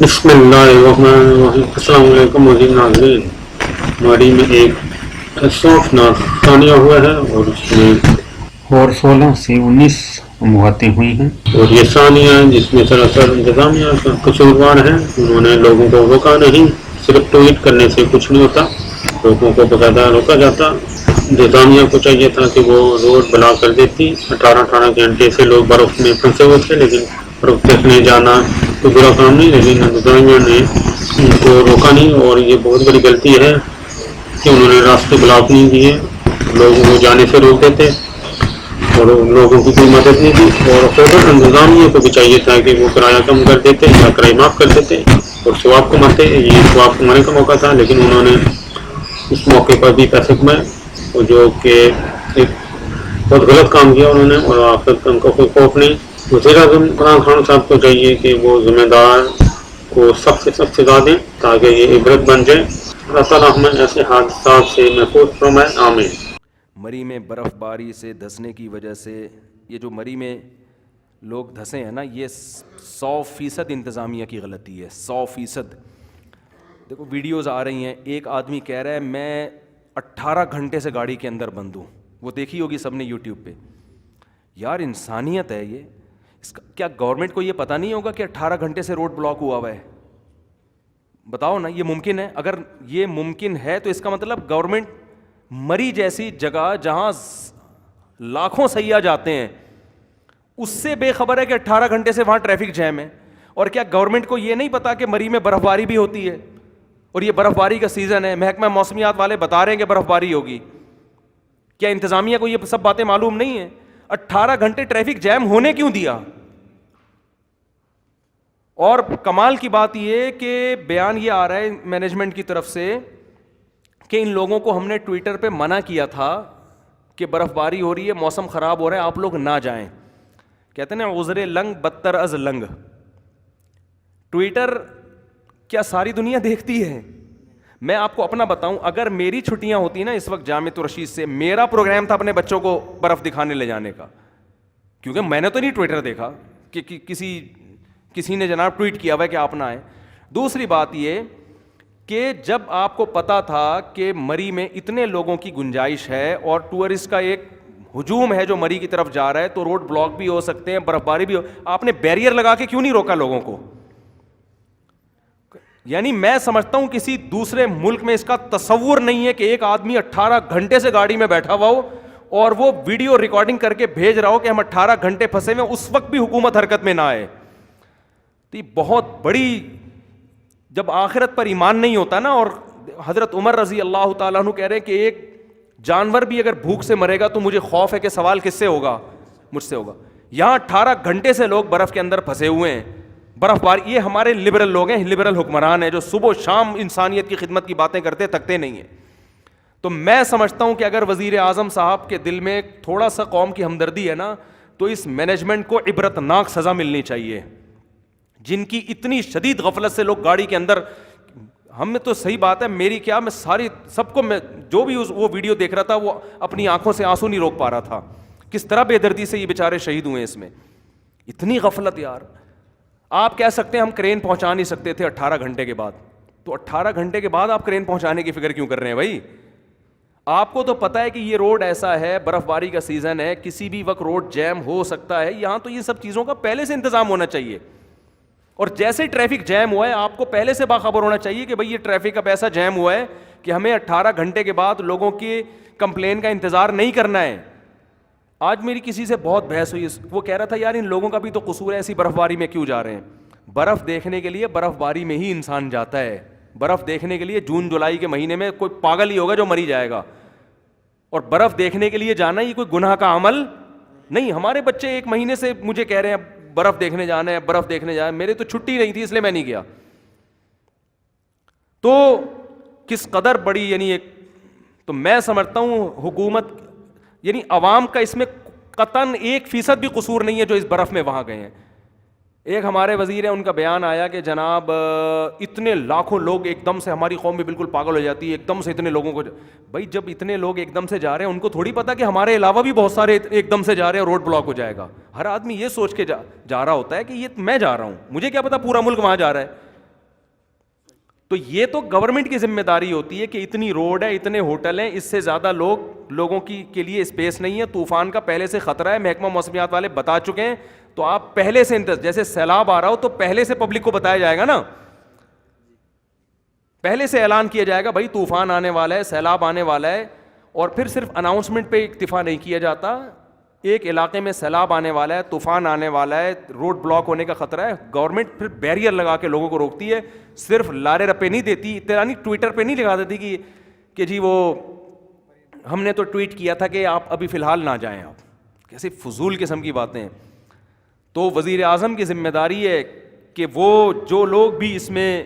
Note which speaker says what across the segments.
Speaker 1: بسم اللہ الرحمن الرحیم۔ السلام علیکم عزیز ناظرین، مری میں ایک خوفناک ثانیہ ہوا ہے اور اس میں 16 سے 19 موتیں ہوئی ہیں، اور یہ ثانیہ جس میں سراسر انتظامیہ کا قصوروار ہے۔ انہوں نے لوگوں کو روکا نہیں، صرف ٹویٹ کرنے سے کچھ نہیں ہوتا، لوگوں کو باقاعدہ روکا جاتا۔ انتظامیہ کو چاہیے تھا کہ وہ روڈ بلاک کر دیتی۔ 18 گھنٹے سے لوگ برف میں پھنسے ہوئے تھے، لیکن برف دیکھنے جانا کوئی برا کام نہیں، لیکن انتظامیہ نے ان کو روکا نہیں، اور یہ بہت بڑی غلطی ہے کہ انہوں نے راستے بلاک نہیں کیے، لوگوں کو جانے سے روک دیتے اور لوگوں کی کوئی مدد نہیں دی۔ اور خود انتظامیہ کو بھی چاہیے تھا کہ وہ کرایہ کم کر دیتے یا کرایہ معاف کر دیتے اور ثواب کماتے، یہ ثواب کمانے کا موقع تھا، لیکن انہوں نے اس موقع پر بھی پیسے کمائے، اور جو کہ ایک بہت غلط کام کیا انہوں نے، اور آخر ان کو کوئی خوف نہیں۔ وزیر اعظم عمران خان صاحب کو چاہیے کہ وہ ذمہ دار کو سخت سے سخت سزا دیں تاکہ یہ عبرت بن جائے۔ اللہ تعالیٰ ہمیں ایسے حادثات سے محفوظ فرمائے، آمین۔
Speaker 2: مری میں برف باری سے دھنسنے کی وجہ سے یہ جو مری میں لوگ دھنسے ہیں نا، یہ 100% انتظامیہ کی غلطی ہے، 100%۔ دیکھو ویڈیوز آ رہی ہیں، ایک آدمی کہہ رہا ہے میں 18 گھنٹے سے گاڑی کے اندر بند ہوں، وہ دیکھی ہوگی سب نے یوٹیوب پہ۔ یار انسانیت ہے یہ، اس کا کیا گورنمنٹ کو یہ پتہ نہیں ہوگا کہ 18 گھنٹے سے روڈ بلاک ہوا ہوا ہے؟ بتاؤ نا، یہ ممکن ہے؟ اگر یہ ممکن ہے تو اس کا مطلب گورنمنٹ مری جیسی جگہ جہاں لاکھوں سیاح جاتے ہیں اس سے بے خبر ہے کہ 18 گھنٹے سے وہاں ٹریفک جیم ہے؟ اور کیا گورنمنٹ کو یہ نہیں پتا کہ مری میں برف باری بھی ہوتی ہے اور یہ برف باری کا سیزن ہے؟ محکمہ موسمیات والے بتا رہے ہیں کہ برف باری ہوگی، کیا انتظامیہ کو یہ سب باتیں معلوم نہیں ہیں؟ 18 گھنٹے ٹریفک جیم ہونے کیوں دیا؟ اور کمال کی بات یہ کہ بیان یہ آ رہا ہے مینجمنٹ کی طرف سے کہ ان لوگوں کو ہم نے ٹویٹر پہ منع کیا تھا کہ برف باری ہو رہی ہے، موسم خراب ہو رہا ہے، آپ لوگ نہ جائیں۔ کہتے ہیں نا عذر لنگ بدتر از لنگ۔ ٹویٹر کیا ساری دنیا دیکھتی ہے؟ میں آپ کو اپنا بتاؤں، اگر میری چھٹیاں ہوتی نا اس وقت جامعۃ الرشید سے، میرا پروگرام تھا اپنے بچوں کو برف دکھانے لے جانے کا، کیونکہ میں نے تو نہیں ٹویٹر دیکھا کہ کسی نے جناب ٹویٹ کیا ہوا ہے کہ آپ نہ آئیں۔ دوسری بات یہ کہ جب آپ کو پتا تھا کہ مری میں اتنے لوگوں کی گنجائش ہے اور ٹورسٹ کا ایک ہجوم ہے جو مری کی طرف جا رہا ہے، تو روڈ بلاک بھی ہو سکتے ہیں، برف باری بھی آپ نے بیریئر لگا کے کیوں نہیں روکا لوگوں کو؟ یعنی میں سمجھتا ہوں کسی دوسرے ملک میں اس کا تصور نہیں ہے کہ ایک آدمی 18 گھنٹے سے گاڑی میں بیٹھا ہوا ہو اور وہ ویڈیو ریکارڈنگ کر کے بھیج رہا ہو کہ ہم 18 گھنٹے پھنسے ہوئے، اس وقت بھی حکومت حرکت میں نہ آئے۔ تو یہ بہت بڑی، جب آخرت پر ایمان نہیں ہوتا نا، اور حضرت عمر رضی اللہ تعالیٰ عنہ کہہ رہے ہیں کہ ایک جانور بھی اگر بھوک سے مرے گا تو مجھے خوف ہے کہ سوال کس سے ہوگا؟ مجھ سے ہوگا۔ یہاں 18 گھنٹے سے لوگ برف کے اندر پھنسے ہوئے ہیں، برف باری۔ یہ ہمارے لبرل لوگ ہیں، لبرل حکمران ہیں جو صبح و شام انسانیت کی خدمت کی باتیں کرتے تھکتے نہیں ہیں۔ تو میں سمجھتا ہوں کہ اگر وزیر اعظم صاحب کے دل میں تھوڑا سا قوم کی ہمدردی ہے نا، تو اس مینجمنٹ کو عبرتناک سزا ملنی چاہیے، جن کی اتنی شدید غفلت سے لوگ گاڑی کے اندر۔ ہم میں تو صحیح بات ہے، میری کیا، میں ساری سب کو، میں جو بھی وہ ویڈیو دیکھ رہا تھا وہ اپنی آنکھوں سے آنسو نہیں روک پا رہا تھا، کس طرح بے دردی سے یہ بیچارے شہید ہوئے اس میں۔ اتنی غفلت یار! آپ کہہ سکتے ہیں ہم کرین پہنچا نہیں سکتے تھے 18 گھنٹے کے بعد، تو 18 گھنٹے کے بعد آپ کرین پہنچانے کی فکر کیوں کر رہے ہیں بھائی؟ آپ کو تو پتہ ہے کہ یہ روڈ ایسا ہے، برف باری کا سیزن ہے، کسی بھی وقت روڈ جیم ہو سکتا ہے۔ یہاں تو یہ سب چیزوں کا پہلے سے انتظام ہونا چاہیے، اور جیسے ٹریفک جیم ہوا ہے آپ کو پہلے سے باخبر ہونا چاہیے کہ بھئی یہ ٹریفک اب ایسا جیم ہوا ہے کہ ہمیں 18 گھنٹے کے بعد لوگوں کی کمپلین کا انتظار نہیں کرنا ہے۔ آج میری کسی سے بہت بحث ہوئی، وہ کہہ رہا تھا یار ان لوگوں کا بھی تو قصور ہے، ایسی برف باری میں کیوں جا رہے ہیں؟ برف دیکھنے کے لیے برف باری میں ہی انسان جاتا ہے۔ برف دیکھنے کے لیے جون جولائی کے مہینے میں کوئی پاگل ہی ہوگا جو مری جائے گا، اور برف دیکھنے کے لیے جانا یہ کوئی گناہ کا عمل نہیں۔ ہمارے بچے ایک مہینے سے مجھے کہہ رہے ہیں برف دیکھنے جانا ہے، برف دیکھنے جانا ہے، میرے تو چھٹی نہیں تھی اس لیے میں نہیں گیا۔ تو کس قدر بڑی، یعنی ایک، تو میں سمجھتا ہوں حکومت، یعنی عوام کا اس میں قطعاً 1% بھی قصور نہیں ہے جو اس برف میں وہاں گئے ہیں۔ ایک ہمارے وزیر ہیں، ان کا بیان آیا کہ جناب اتنے لاکھوں لوگ ایک دم سے، ہماری قوم بھی بالکل پاگل ہو جاتی ہے ایک دم سے اتنے لوگوں کو۔ بھائی جب اتنے لوگ ایک دم سے جا رہے ہیں، ان کو تھوڑی پتا کہ ہمارے علاوہ بھی بہت سارے ایک دم سے جا رہے ہیں، روڈ بلاک ہو جائے گا۔ ہر آدمی یہ سوچ کے جا رہا ہوتا ہے کہ یہ میں جا رہا ہوں، مجھے کیا پتا پورا ملک وہاں جا رہا ہے۔ تو یہ تو گورنمنٹ کی ذمہ داری ہوتی ہے کہ اتنی روڈ ہے, اتنے ہوٹل ہیں, اس سے زیادہ لوگوں کے لیے اسپیس نہیں ہے, طوفان کا پہلے سے خطرہ ہے, محکمہ موسمیات والے بتا چکے ہیں. تو آپ پہلے سے جیسے سیلاب آ رہا ہو تو پہلے سے پبلک کو بتایا جائے گا نا, پہلے سے اعلان کیا جائے گا بھائی طوفان آنے والا ہے, سیلاب آنے والا ہے. اور پھر صرف اناؤنسمنٹ پہ اکتفا نہیں کیا جاتا, ایک علاقے میں سیلاب آنے والا ہے, طوفان آنے والا ہے, روڈ بلاک ہونے کا خطرہ ہے, گورنمنٹ پھر بیریئر لگا کے لوگوں کو روکتی ہے. صرف لارے رپے نہیں دیتی, تیرانی ٹویٹر پہ نہیں لگا دیتی کہ جی وہ ہم نے تو ٹویٹ کیا تھا کہ آپ ابھی فی الحال نہ جائیں. آپ کیسے فضول قسم کی باتیں ہیں. تو وزیر اعظم کی ذمہ داری ہے کہ وہ جو لوگ بھی اس میں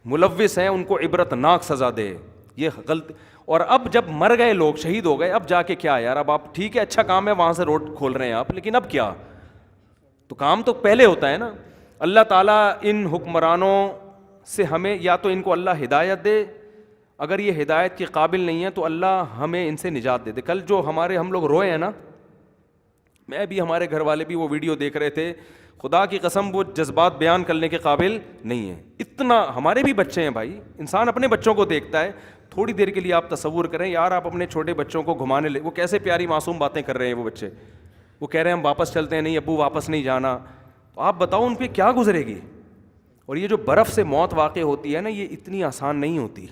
Speaker 2: ملوث ہیں ان کو عبرتناک سزا دے. یہ غلط. اور اب جب مر گئے لوگ, شہید ہو گئے, اب جا کے کیا یار, اب آپ ٹھیک ہے اچھا کام ہے وہاں سے روڈ کھول رہے ہیں آپ, لیکن اب کیا, تو کام تو پہلے ہوتا ہے نا. اللہ تعالیٰ ان حکمرانوں سے ہمیں, یا تو ان کو اللہ ہدایت دے, اگر یہ ہدایت کے قابل نہیں ہے تو اللہ ہمیں ان سے نجات دے دے. کل جو ہم لوگ روئے ہیں نا, میں بھی, ہمارے گھر والے بھی وہ ویڈیو دیکھ رہے تھے, خدا کی قسم وہ جذبات بیان کرنے کے قابل نہیں ہے. اتنا, ہمارے بھی بچے ہیں بھائی, انسان اپنے بچوں کو دیکھتا ہے. تھوڑی دیر کے لیے آپ تصور کریں یار, آپ اپنے چھوٹے بچوں کو گھمانے لے, وہ کیسے پیاری معصوم باتیں کر رہے ہیں وہ بچے, وہ کہہ رہے ہیں ہم واپس چلتے ہیں, نہیں ابو واپس نہیں جانا. تو آپ بتاؤ ان پہ کیا گزرے گی. اور یہ جو برف سے موت واقع ہوتی ہے نا, یہ اتنی آسان نہیں ہوتی.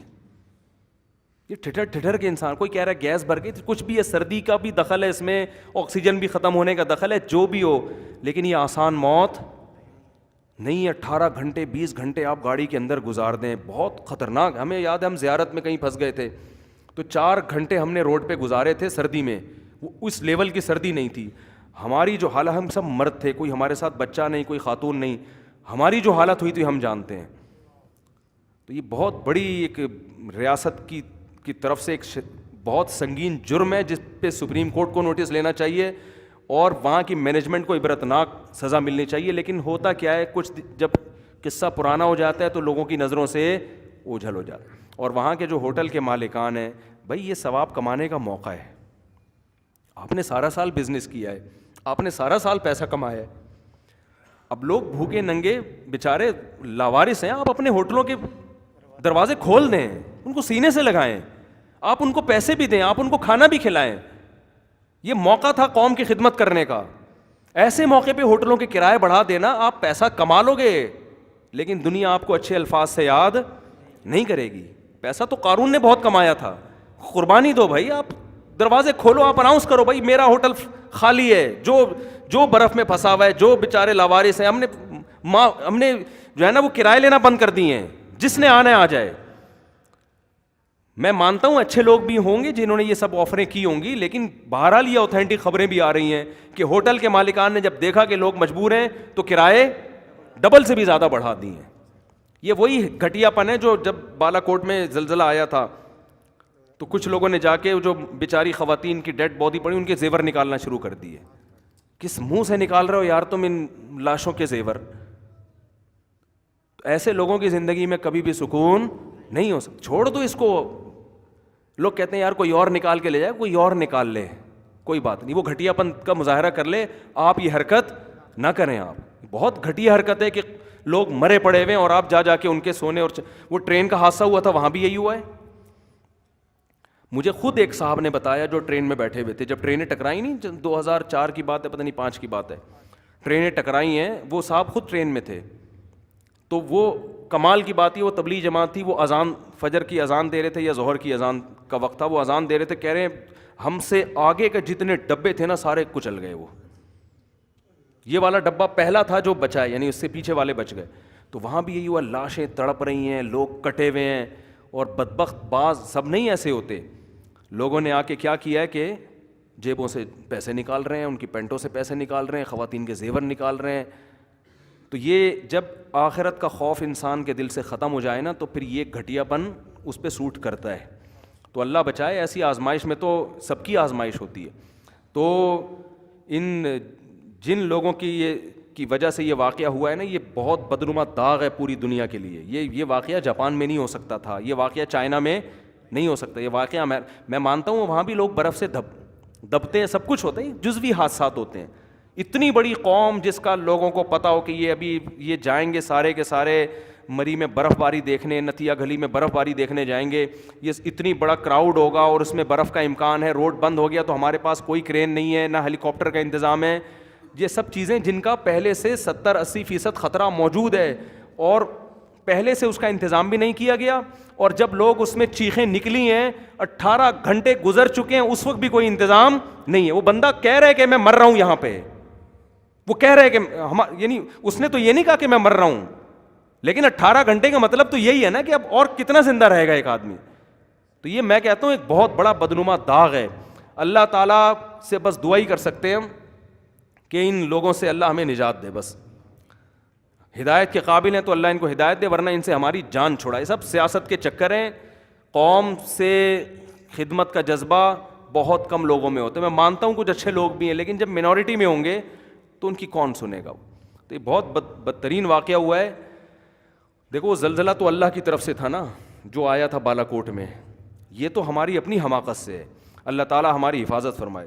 Speaker 2: یہ ٹھٹر کے انسان, کوئی کہہ رہا ہے گیس بھر گئی, کچھ بھی ہے, سردی کا بھی دخل ہے اس میں, آکسیجن بھی ختم ہونے کا دخل ہے, جو بھی ہو, لیکن یہ آسان موت نہیں ہے. 18 گھنٹے 20 گھنٹے آپ گاڑی کے اندر گزار دیں, بہت خطرناک. ہمیں یاد ہے ہم زیارت میں کہیں پھنس گئے تھے, تو 4 گھنٹے ہم نے روڈ پہ گزارے تھے سردی میں. وہ اس لیول کی سردی نہیں تھی. ہماری جو حالت, ہم سب مرد تھے, کوئی ہمارے ساتھ بچہ نہیں, کوئی خاتون نہیں, ہماری جو حالت ہوئی تھی ہم جانتے ہیں. تو یہ بہت بڑی ایک ریاست کی طرف سے ایک بہت سنگین جرم ہے, جس پہ سپریم کورٹ کو نوٹس لینا چاہیے اور وہاں کی مینجمنٹ کو عبرتناک سزا ملنی چاہیے. لیکن ہوتا کیا ہے, کچھ جب قصہ پرانا ہو جاتا ہے تو لوگوں کی نظروں سے اوجھل ہو جاتا ہے. اور وہاں کے جو ہوٹل کے مالکان ہیں, بھائی یہ ثواب کمانے کا موقع ہے. آپ نے سارا سال بزنس کیا ہے, آپ نے سارا سال پیسہ کمایا ہے, اب لوگ بھوکے ننگے بیچارے لاوارث ہیں, آپ اپنے ہوٹلوں کے دروازے کھول دیں, ان کو سینے سے لگائیں, آپ ان کو پیسے بھی دیں, آپ ان کو کھانا بھی کھلائیں. یہ موقع تھا قوم کی خدمت کرنے کا. ایسے موقع پہ ہوٹلوں کے کرائے بڑھا دینا, آپ پیسہ کما لو گے لیکن دنیا آپ کو اچھے الفاظ سے یاد نہیں کرے گی. پیسہ تو قارون نے بہت کمایا تھا, قربانی دو بھائی, آپ دروازے کھولو, آپ اناؤنس کرو بھائی میرا ہوٹل خالی ہے, جو برف میں پھنسا ہوا ہے, جو بیچارے لاوارث ہیں, ہم نے جو ہے نا وہ کرائے لینا بند کر دیے ہیں, جس نے آنا ہے آ جائے. میں مانتا ہوں اچھے لوگ بھی ہوں گے جنہوں نے یہ سب آفریں کی ہوں گی, لیکن بہرحال یہ اوتھینٹک خبریں بھی آ رہی ہیں کہ ہوٹل کے مالکان نے جب دیکھا کہ لوگ مجبور ہیں تو کرائے ڈبل سے بھی زیادہ بڑھا دی ہیں. یہ وہی گھٹیا پن ہے جو جب بالا کوٹ میں زلزلہ آیا تھا تو کچھ لوگوں نے جا کے جو بیچاری خواتین کی ڈیڈ باڈی پڑی ان کے زیور نکالنا شروع کر دیے. کس منہ سے نکال رہے ہو یار تم ان لاشوں کے زیور. ایسے لوگوں کی زندگی میں کبھی بھی سکون نہیں ہو سکتا. چھوڑ دو اس کو. لوگ کہتے ہیں یار کوئی اور نکال کے لے جائے, کوئی اور نکال لے, کوئی بات نہیں, وہ گھٹیا پن کا مظاہرہ کر لے, آپ یہ حرکت نہ کریں. آپ بہت گھٹیا حرکت ہے کہ لوگ مرے پڑے ہوئے اور آپ جا کے ان کے سونے. اور وہ ٹرین کا حادثہ ہوا تھا وہاں بھی یہی ہوا ہے. مجھے خود ایک صاحب نے بتایا جو ٹرین میں بیٹھے ہوئے تھے, جب ٹرینیں ٹکرائی نہیں, 2004 کی بات ہے, پتہ نہیں 5 کی بات ہے, ٹرینیں ٹکرائی ہیں, وہ صاحب خود ٹرین میں تھے. تو وہ کمال کی بات ہی, وہ تبلیغ جماعت تھی, وہ اذان فجر کی اذان دے رہے تھے یا ظہر کی اذان کا وقت تھا, وہ اذان دے رہے تھے, کہہ رہے ہیں ہم سے آگے کے جتنے ڈبے تھے نا سارے کچل گئے. وہ یہ والا ڈبہ پہلا تھا جو بچا ہے, یعنی اس سے پیچھے والے بچ گئے. تو وہاں بھی یہی ہوا, لاشیں تڑپ رہی ہیں, لوگ کٹے ہوئے ہیں. اور بدبخت بعض سب نہیں ایسے ہوتے, لوگوں نے آ کے کیا کیا ہے کہ جیبوں سے پیسے نکال رہے ہیں, ان کی پینٹوں سے پیسے نکال رہے ہیں, خواتین کے زیور نکال رہے ہیں. تو یہ جب آخرت کا خوف انسان کے دل سے ختم ہو جائے نا تو پھر یہ گھٹیا پن اس پہ سوٹ کرتا ہے. تو اللہ بچائے, ایسی آزمائش میں تو سب کی آزمائش ہوتی ہے. تو ان جن لوگوں کی وجہ سے یہ واقعہ ہوا ہے نا, یہ بہت بدنما داغ ہے پوری دنیا کے لیے. یہ واقعہ جاپان میں نہیں ہو سکتا تھا, یہ واقعہ چائنا میں نہیں ہو سکتا. یہ واقعہ میں مانتا ہوں وہاں بھی لوگ برف سے دبتے ہیں, سب کچھ ہوتا ہے, جزوی حادثات ہوتے ہیں. اتنی بڑی قوم جس کا لوگوں کو پتہ ہو کہ یہ ابھی یہ جائیں گے سارے کے سارے مری میں برف باری دیکھنے, نتیا گلی میں برف باری دیکھنے جائیں گے, یہ اتنی بڑا کراؤڈ ہوگا اور اس میں برف کا امکان ہے, روڈ بند ہو گیا تو ہمارے پاس کوئی کرین نہیں ہے, نہ ہیلی کاپٹر کا انتظام ہے. یہ سب چیزیں جن کا پہلے سے 70-80% خطرہ موجود ہے اور پہلے سے اس کا انتظام بھی نہیں کیا گیا, اور جب لوگ اس میں چیخیں نکلی ہیں 18 گھنٹے گزر چکے ہیں اس وقت بھی کوئی انتظام نہیں ہے. وہ بندہ کہہ رہا ہے کہ میں مر رہا ہوں یہاں پہ, وہ کہہ رہے کہ یعنی اس نے تو یہ نہیں کہا کہ میں مر رہا ہوں, لیکن 18 گھنٹے کا مطلب تو یہی ہے نا کہ اب اور کتنا زندہ رہے گا ایک آدمی. تو یہ میں کہتا ہوں ایک بہت بڑا بدنما داغ ہے. اللہ تعالیٰ سے بس دعا ہی کر سکتے ہیں کہ ان لوگوں سے اللہ ہمیں نجات دے, بس ہدایت کے قابل ہیں تو اللہ ان کو ہدایت دے, ورنہ ان سے ہماری جان چھڑائے. سب سیاست کے چکر ہیں, قوم سے خدمت کا جذبہ بہت کم لوگوں میں ہوتا ہے. میں مانتا ہوں کچھ اچھے لوگ بھی ہیں, لیکن جب منورٹی میں ہوں گے تو ان کی کون سنے گا. تو یہ بہت بدترین واقعہ ہوا ہے. دیکھو وہ زلزلہ تو اللہ کی طرف سے تھا نا جو آیا تھا بالا کوٹ میں, یہ تو ہماری اپنی حماقت سے ہے. اللہ تعالیٰ ہماری حفاظت فرمائے.